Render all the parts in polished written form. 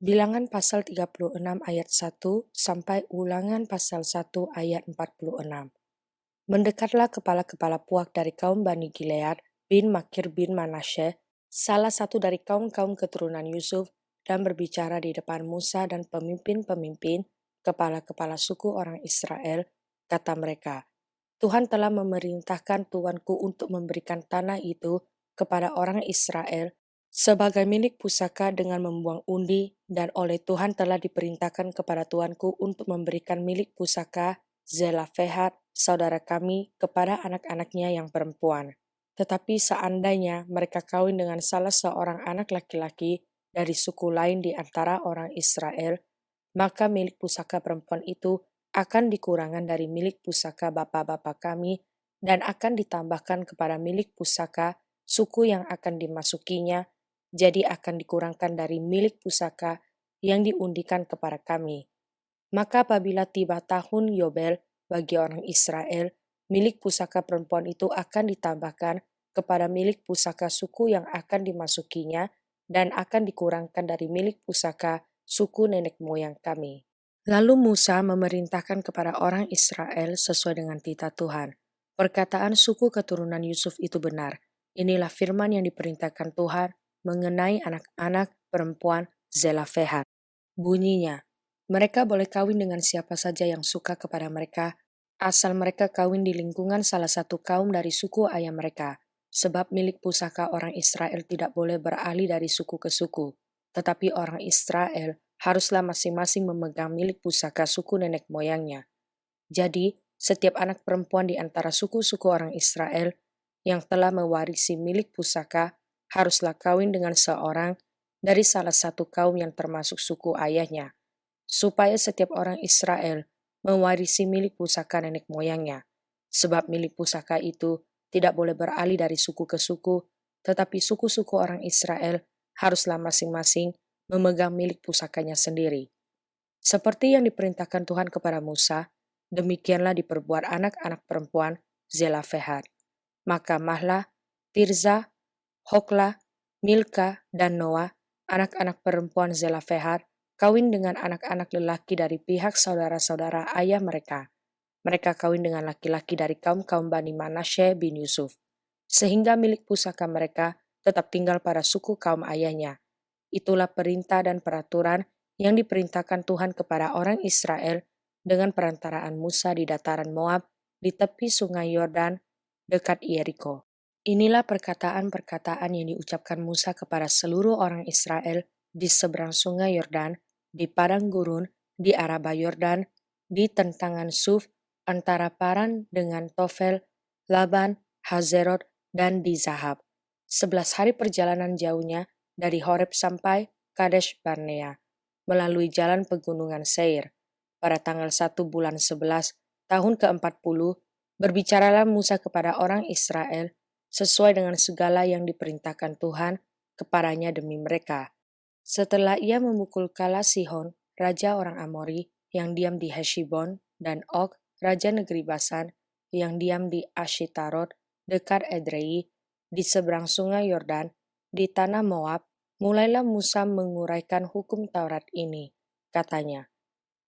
Bilangan pasal 36 ayat 1 sampai Ulangan pasal 1 ayat 46. Mendekatlah kepala-kepala puak dari kaum Bani Gilead bin Makir bin Manasye, salah satu dari kaum-kaum keturunan Yusuf, dan berbicara di depan Musa dan pemimpin-pemimpin, kepala-kepala suku orang Israel, kata mereka, Tuhan telah memerintahkan tuanku untuk memberikan tanah itu kepada orang Israel sebagai milik pusaka dengan membuang undi, dan oleh Tuhan telah diperintahkan kepada tuanku untuk memberikan milik pusaka Zelafehad, saudara kami, kepada anak-anaknya yang perempuan. Tetapi seandainya mereka kawin dengan salah seorang anak laki-laki dari suku lain di antara orang Israel, maka milik pusaka perempuan itu akan dikurangan dari milik pusaka bapa-bapa kami dan akan ditambahkan kepada milik pusaka suku yang akan dimasukinya, jadi akan dikurangkan dari milik pusaka yang diundikan kepada kami. Maka apabila tiba tahun Yobel bagi orang Israel, milik pusaka perempuan itu akan ditambahkan kepada milik pusaka suku yang akan dimasukinya dan akan dikurangkan dari milik pusaka suku nenek moyang kami. Lalu Musa memerintahkan kepada orang Israel sesuai dengan titah Tuhan. Perkataan suku keturunan Yusuf itu benar. Inilah firman yang diperintahkan Tuhan mengenai anak-anak perempuan Zelafehad. Bunyinya, mereka boleh kawin dengan siapa saja yang suka kepada mereka, asal mereka kawin di lingkungan salah satu kaum dari suku ayah mereka, sebab milik pusaka orang Israel tidak boleh beralih dari suku ke suku, tetapi orang Israel haruslah masing-masing memegang milik pusaka suku nenek moyangnya. Jadi, setiap anak perempuan di antara suku-suku orang Israel yang telah mewarisi milik pusaka haruslah kawin dengan seorang dari salah satu kaum yang termasuk suku ayahnya, supaya setiap orang Israel mewarisi milik pusaka nenek moyangnya, sebab milik pusaka itu tidak boleh beralih dari suku ke suku, tetapi suku-suku orang Israel haruslah masing-masing memegang milik pusakanya sendiri. Seperti yang diperintahkan Tuhan kepada Musa, demikianlah diperbuat anak-anak perempuan Zelafehad. Maka Mahlah, Tirza, Hoklah, Milka, dan Noah, anak-anak perempuan Zelafehad, kawin dengan anak-anak lelaki dari pihak saudara-saudara ayah mereka. Mereka kawin dengan laki-laki dari kaum-kaum Bani Manasye bin Yusuf, sehingga milik pusaka mereka tetap tinggal pada suku kaum ayahnya. Itulah perintah dan peraturan yang diperintahkan Tuhan kepada orang Israel dengan perantaraan Musa di dataran Moab di tepi sungai Yordan dekat Yeriko. Inilah perkataan-perkataan yang diucapkan Musa kepada seluruh orang Israel di seberang sungai Yordan, di padang gurun, di Araba Yordan, di tentangan Suf, antara Paran dengan Tofel, Laban, Hazerot, dan di Zahab. 11 hari perjalanan jauhnya dari Horeb sampai Kadesh Barnea, melalui jalan pegunungan Seir. Pada tanggal 1 bulan 11, tahun ke-40, berbicaralah Musa kepada orang Israel sesuai dengan segala yang diperintahkan Tuhan kepadanya demi mereka. Setelah ia memukul kala Sihon, raja orang Amori, yang diam di Heshibon, dan Og, raja negeri Basan, yang diam di Ashitarot, dekat Edrei, di seberang sungai Yordan, di tanah Moab, mulailah Musa menguraikan hukum Taurat ini. Katanya,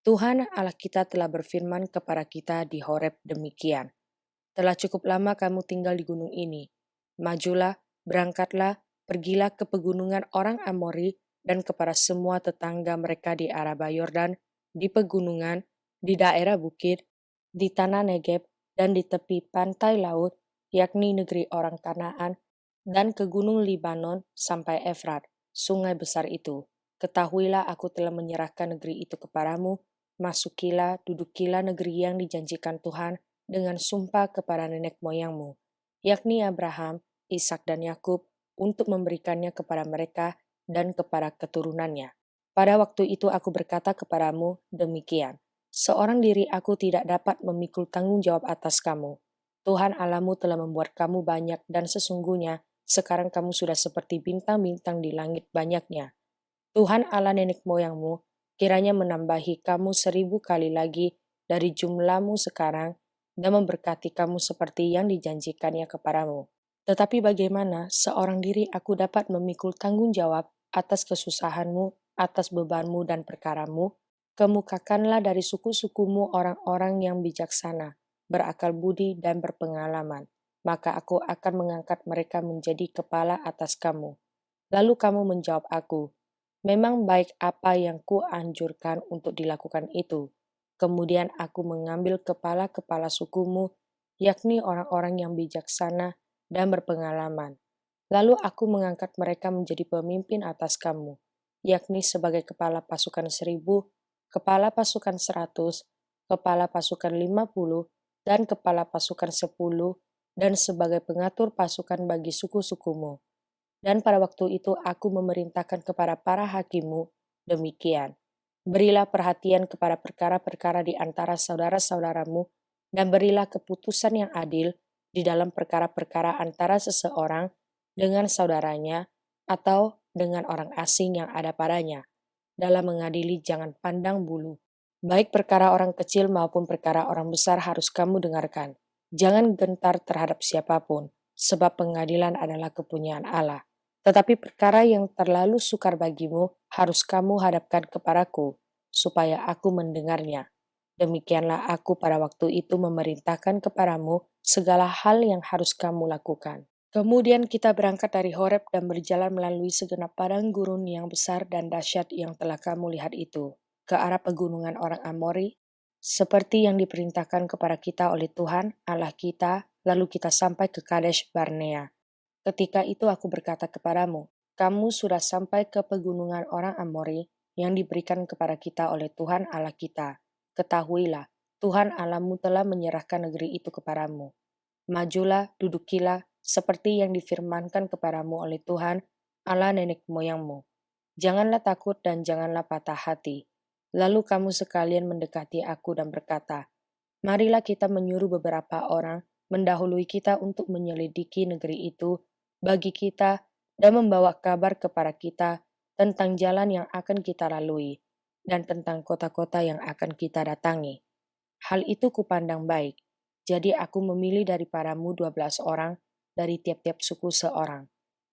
Tuhan Allah kita telah berfirman kepada kita di Horeb demikian. Telah cukup lama kamu tinggal di gunung ini. Majulah, berangkatlah, pergilah ke pegunungan orang Amori dan kepada semua tetangga mereka di Araba Yordan, di pegunungan, di daerah bukit, di tanah Negeb, dan di tepi pantai laut, yakni negeri orang Kanaan, dan ke gunung Libanon sampai Efrat, sungai besar itu. Ketahuilah aku telah menyerahkan negeri itu kepadamu, masukilah, dudukilah negeri yang dijanjikan Tuhan dengan sumpah kepada nenek moyangmu, yakni Abraham, Ishak dan Yakub, untuk memberikannya kepada mereka dan kepada keturunannya. Pada waktu itu aku berkata kepadamu demikian, seorang diri aku tidak dapat memikul tanggung jawab atas kamu. Tuhan Allahmu telah membuat kamu banyak dan sesungguhnya sekarang kamu sudah seperti bintang-bintang di langit banyaknya. Tuhan Allah nenek moyangmu kiranya menambahi kamu 1000 kali lagi dari jumlahmu sekarang dan memberkati kamu seperti yang dijanjikannya kepadamu. Tetapi bagaimana seorang diri aku dapat memikul tanggung jawab atas kesusahanmu atas bebanmu dan perkaramu, kemukakanlah dari suku-sukumu orang-orang yang bijaksana, berakal budi dan berpengalaman, maka aku akan mengangkat mereka menjadi kepala atas kamu. Lalu kamu menjawab aku, memang baik apa yang kuanjurkan untuk dilakukan itu. Kemudian aku mengambil kepala-kepala sukumu, yakni orang-orang yang bijaksana dan berpengalaman. Lalu aku mengangkat mereka menjadi pemimpin atas kamu, yakni sebagai kepala pasukan 1.000, kepala pasukan 100, kepala pasukan 50, dan kepala pasukan 10, dan sebagai pengatur pasukan bagi suku-sukumu. Dan pada waktu itu aku memerintahkan kepada para hakimmu demikian. Berilah perhatian kepada perkara-perkara di antara saudara-saudaramu, dan berilah keputusan yang adil di dalam perkara-perkara antara seseorang dengan saudaranya atau dengan orang asing yang ada padanya. Dalam mengadili jangan pandang bulu. Baik perkara orang kecil maupun perkara orang besar harus kamu dengarkan. Jangan gentar terhadap siapapun, sebab pengadilan adalah kepunyaan Allah. Tetapi perkara yang terlalu sukar bagimu harus kamu hadapkan kepadaku, supaya aku mendengarnya. Demikianlah aku pada waktu itu memerintahkan kepadamu segala hal yang harus kamu lakukan. Kemudian kita berangkat dari Horeb dan berjalan melalui segenap padang gurun yang besar dan dahsyat yang telah kamu lihat itu, ke arah pegunungan orang Amori, seperti yang diperintahkan kepada kita oleh Tuhan, Allah kita, lalu kita sampai ke Kadesh Barnea. Ketika itu aku berkata kepadamu, kamu sudah sampai ke pegunungan orang Amori yang diberikan kepada kita oleh Tuhan Allah kita. Ketahuilah, Tuhan Allahmu telah menyerahkan negeri itu kepadamu. Majulah, dudukilah, seperti yang difirmankan kepadamu oleh Tuhan, Allah nenek moyangmu. Janganlah takut dan janganlah patah hati. Lalu kamu sekalian mendekati aku dan berkata, marilah kita menyuruh beberapa orang mendahului kita untuk menyelidiki negeri itu bagi kita dan membawa kabar kepada kita tentang jalan yang akan kita lalui dan tentang kota-kota yang akan kita datangi. Hal itu kupandang baik, jadi aku memilih daripadamu 12 orang dari tiap-tiap suku seorang.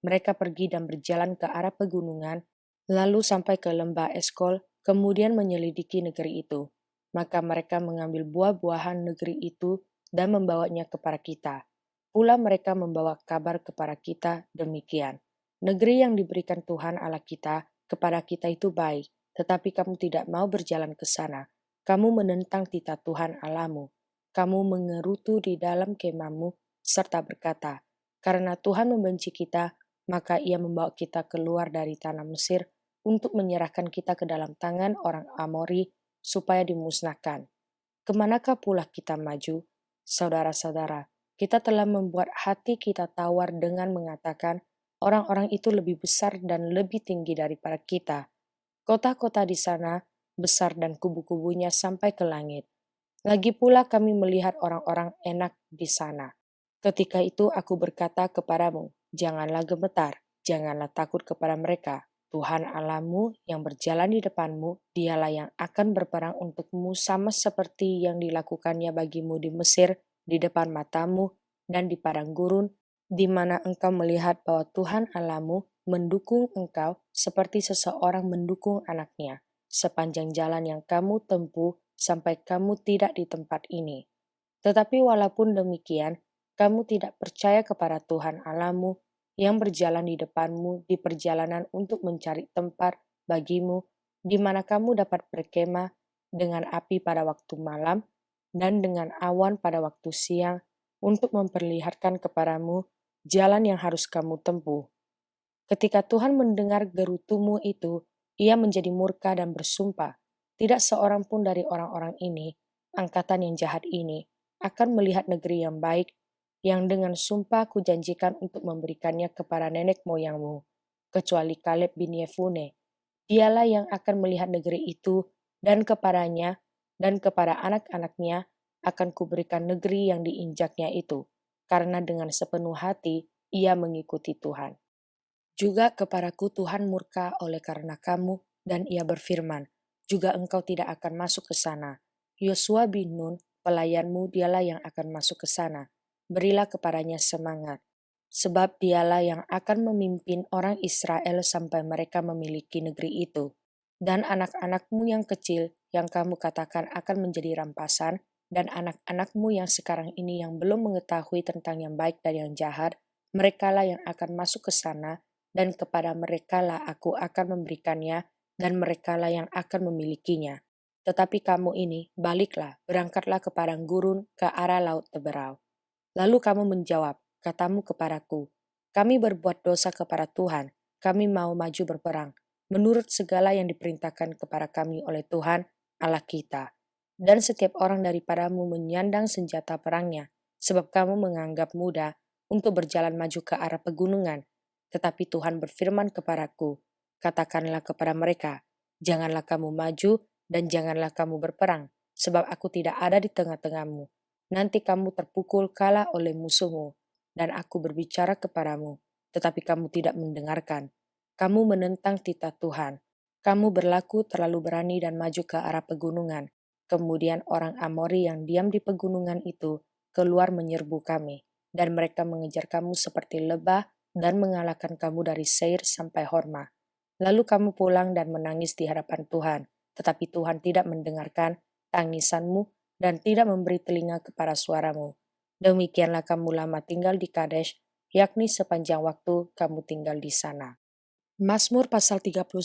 Mereka pergi dan berjalan ke arah pegunungan, lalu sampai ke lembah Eskol, kemudian menyelidiki negeri itu. Maka mereka mengambil buah-buahan negeri itu dan membawanya kepada kita. Pula mereka membawa kabar kepada kita demikian. Negeri yang diberikan Tuhan Allah kita kepada kita itu baik, tetapi kamu tidak mau berjalan ke sana. Kamu menentang titah Tuhan Allahmu. Kamu mengerutu di dalam kemahmu serta berkata, karena Tuhan membenci kita, maka ia membawa kita keluar dari tanah Mesir untuk menyerahkan kita ke dalam tangan orang Amori supaya dimusnahkan. Kemanakah pula kita maju? Saudara-saudara, kita telah membuat hati kita tawar dengan mengatakan orang-orang itu lebih besar dan lebih tinggi daripada kita. Kota-kota di sana besar dan kubu-kubunya sampai ke langit. Lagi pula kami melihat orang-orang enak di sana. Ketika itu aku berkata kepadamu, janganlah gemetar, janganlah takut kepada mereka. Tuhan Allahmu yang berjalan di depanmu, dialah yang akan berperang untukmu sama seperti yang dilakukannya bagimu di Mesir, di depan matamu, dan di padang gurun, di mana engkau melihat bahwa Tuhan Allahmu mendukung engkau seperti seseorang mendukung anaknya, sepanjang jalan yang kamu tempuh sampai kamu tidak di tempat ini. Tetapi walaupun demikian, kamu tidak percaya kepada Tuhan Allahmu yang berjalan di depanmu di perjalanan untuk mencari tempat bagimu di mana kamu dapat berkemah dengan api pada waktu malam dan dengan awan pada waktu siang untuk memperlihatkan kepadamu jalan yang harus kamu tempuh. Ketika Tuhan mendengar gerutumu itu, ia menjadi murka dan bersumpah, tidak seorang pun dari orang-orang ini, angkatan yang jahat ini, akan melihat negeri yang baik yang dengan sumpah kujanjikan untuk memberikannya kepada nenek moyangmu, kecuali Kaleb bin Yefune. Dialah yang akan melihat negeri itu, dan kepadanya dan kepada anak-anaknya akan kuberikan negeri yang diinjaknya itu, karena dengan sepenuh hati ia mengikuti Tuhan. Juga kepadaku Tuhan murka oleh karena kamu, dan ia berfirman, juga engkau tidak akan masuk ke sana. Yosua bin Nun, pelayanmu, dialah yang akan masuk ke sana. Berilah kepadanya semangat, sebab dialah yang akan memimpin orang Israel sampai mereka memiliki negeri itu. Dan anak-anakmu yang kecil yang kamu katakan akan menjadi rampasan, dan anak-anakmu yang sekarang ini yang belum mengetahui tentang yang baik dan yang jahat, merekalah yang akan masuk ke sana, dan kepada merekalah aku akan memberikannya, dan merekalah yang akan memilikinya. Tetapi kamu ini, baliklah, berangkatlah ke padang gurun, ke arah laut Teberau. Lalu kamu menjawab, katamu kepadaku, kami berbuat dosa kepada Tuhan, kami mau maju berperang, menurut segala yang diperintahkan kepada kami oleh Tuhan, Allah kita. Dan setiap orang daripadamu menyandang senjata perangnya, sebab kamu menganggap mudah untuk berjalan maju ke arah pegunungan. Tetapi Tuhan berfirman kepadaku, katakanlah kepada mereka, janganlah kamu maju dan janganlah kamu berperang, sebab aku tidak ada di tengah-tengahmu. Nanti kamu terpukul kalah oleh musuhmu, dan aku berbicara kepadamu, tetapi kamu tidak mendengarkan. Kamu menentang titah Tuhan. Kamu berlaku terlalu berani dan maju ke arah pegunungan. Kemudian orang Amori yang diam di pegunungan itu keluar menyerbu kami, dan mereka mengejar kamu seperti lebah dan mengalahkan kamu dari Seir sampai Horma. Lalu kamu pulang dan menangis di hadapan Tuhan, tetapi Tuhan tidak mendengarkan tangisanmu dan tidak memberi telinga kepada suaramu. Demikianlah kamu lama tinggal di Kadesh, yakni sepanjang waktu kamu tinggal di sana. Mazmur pasal 39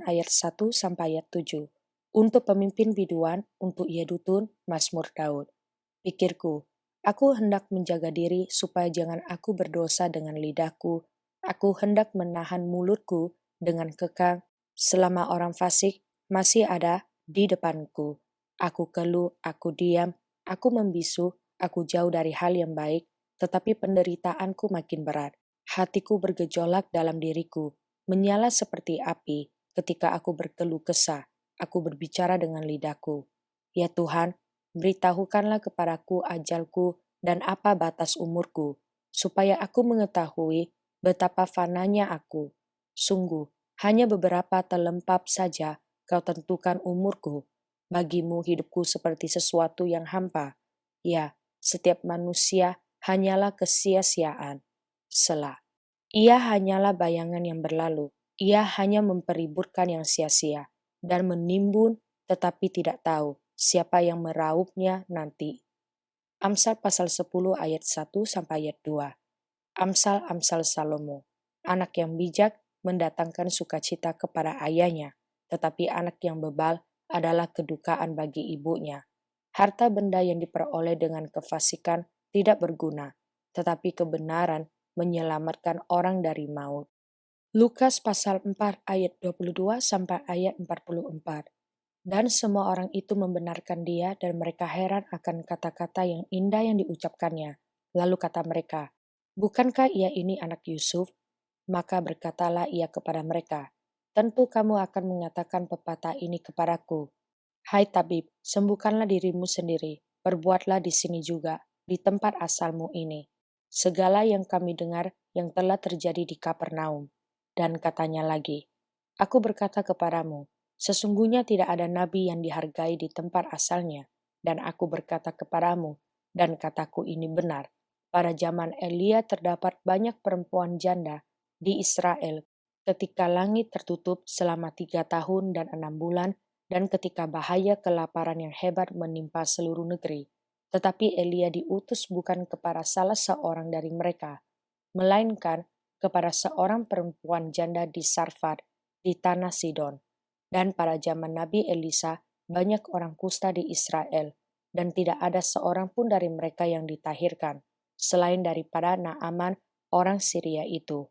ayat 1 sampai ayat 7. Untuk pemimpin biduan, untuk Yedutun, Mazmur Daud. Pikirku, aku hendak menjaga diri supaya jangan aku berdosa dengan lidahku. Aku hendak menahan mulutku dengan kekang selama orang fasik masih ada di depanku. Aku keluh, aku diam, aku membisu, aku jauh dari hal yang baik, tetapi penderitaanku makin berat. Hatiku bergejolak dalam diriku, menyala seperti api ketika aku berkeluh kesah. Aku berbicara dengan lidahku. Ya Tuhan, beritahukanlah kepadaku ajalku dan apa batas umurku, supaya aku mengetahui betapa fananya aku. Sungguh, hanya beberapa telempap saja kau tentukan umurku. Bagimu hidupku seperti sesuatu yang hampa. Ya, setiap manusia hanyalah kesia-siaan. Selah. Ia hanyalah bayangan yang berlalu. Ia hanya mempeributkan yang sia-sia dan menimbun tetapi tidak tahu siapa yang meraupnya nanti. Amsal pasal 10 ayat 1 sampai ayat 2. Amsal-amsal Salomo. Anak yang bijak mendatangkan sukacita kepada ayahnya, tetapi anak yang bebal adalah kedukaan bagi ibunya. Harta benda yang diperoleh dengan kefasikan tidak berguna, tetapi kebenaran menyelamatkan orang dari maut. Lukas pasal 4 ayat 22 sampai ayat 44. Dan semua orang itu membenarkan dia dan mereka heran akan kata-kata yang indah yang diucapkannya. Lalu kata mereka, bukankah ia ini anak Yusuf? Maka berkatalah ia kepada mereka, tentu kamu akan mengatakan pepatah ini kepadaku. Hai tabib, sembuhkanlah dirimu sendiri, berbuatlah di sini juga, di tempat asalmu ini. Segala yang kami dengar yang telah terjadi di Kapernaum. Dan katanya lagi, aku berkata kepadamu, sesungguhnya tidak ada nabi yang dihargai di tempat asalnya, dan aku berkata kepadamu, dan kataku ini benar. Pada zaman Elia terdapat banyak perempuan janda di Israel, ketika langit tertutup selama 3 tahun dan 6 bulan, dan ketika bahaya kelaparan yang hebat menimpa seluruh negeri. Tetapi Elia diutus bukan kepada salah seorang dari mereka, melainkan kepada seorang perempuan janda di Sarfat, di tanah Sidon. Dan pada zaman Nabi Elisa, banyak orang kusta di Israel, dan tidak ada seorang pun dari mereka yang ditahirkan, selain daripada Naaman, orang Syria itu.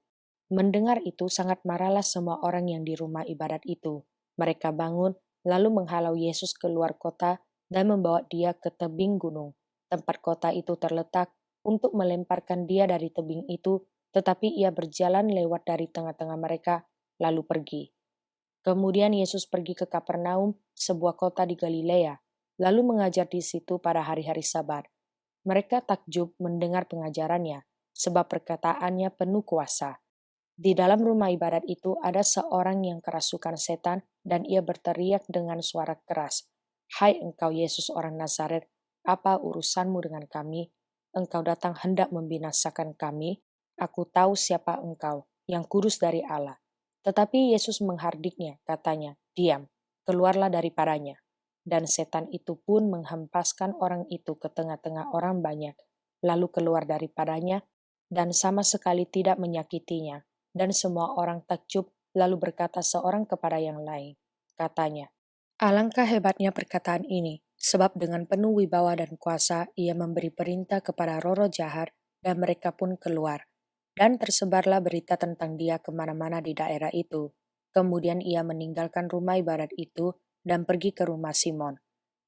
Mendengar itu sangat marahlah semua orang yang di rumah ibadat itu. Mereka bangun, lalu menghalau Yesus keluar kota dan membawa dia ke tebing gunung. Tempat kota itu terletak untuk melemparkan dia dari tebing itu, tetapi ia berjalan lewat dari tengah-tengah mereka, lalu pergi. Kemudian Yesus pergi ke Kapernaum, sebuah kota di Galilea, lalu mengajar di situ pada hari-hari Sabat. Mereka takjub mendengar pengajarannya, sebab perkataannya penuh kuasa. Di dalam rumah ibadat itu ada seorang yang kerasukan setan, dan ia berteriak dengan suara keras, "Hai engkau Yesus orang Nazaret, apa urusanmu dengan kami? Engkau datang hendak membinasakan kami? Aku tahu siapa engkau, yang kudus dari Allah." Tetapi Yesus menghardiknya, katanya, "Diam, keluarlah daripadanya." Dan setan itu pun menghempaskan orang itu ke tengah-tengah orang banyak, lalu keluar daripadanya, dan sama sekali tidak menyakitinya. Dan semua orang takjub, lalu berkata seorang kepada yang lain. Katanya, "Alangkah hebatnya perkataan ini, sebab dengan penuh wibawa dan kuasa ia memberi perintah kepada roh-roh jahat, dan mereka pun keluar." Dan tersebarlah berita tentang dia kemana-mana di daerah itu. Kemudian ia meninggalkan rumah ibadat itu dan pergi ke rumah Simon.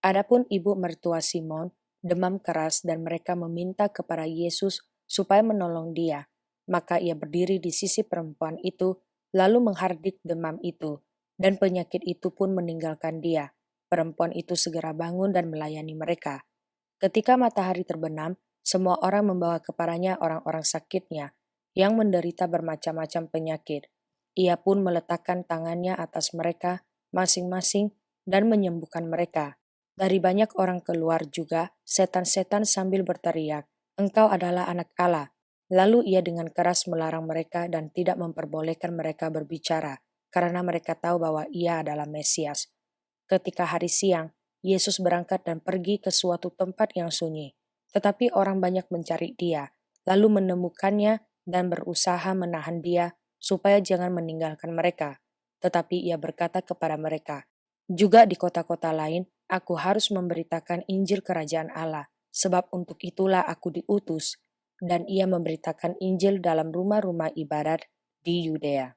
Adapun ibu mertua Simon demam keras dan mereka meminta kepada Yesus supaya menolong dia. Maka ia berdiri di sisi perempuan itu, lalu menghardik demam itu, dan penyakit itu pun meninggalkan dia. Perempuan itu segera bangun dan melayani mereka. Ketika matahari terbenam, semua orang membawa kepadanya orang-orang sakitnya, yang menderita bermacam-macam penyakit. Ia pun meletakkan tangannya atas mereka masing-masing dan menyembuhkan mereka. Dari banyak orang keluar juga setan-setan sambil berteriak, "Engkau adalah anak Allah." Lalu ia dengan keras melarang mereka dan tidak memperbolehkan mereka berbicara, karena mereka tahu bahwa ia adalah Mesias. Ketika hari siang, Yesus berangkat dan pergi ke suatu tempat yang sunyi. Tetapi orang banyak mencari dia, lalu menemukannya dan berusaha menahan dia supaya jangan meninggalkan mereka. Tetapi ia berkata kepada mereka, "Juga di kota-kota lain, aku harus memberitakan Injil Kerajaan Allah, sebab untuk itulah aku diutus." Dan ia memberitakan Injil dalam rumah-rumah ibadat di Yudea.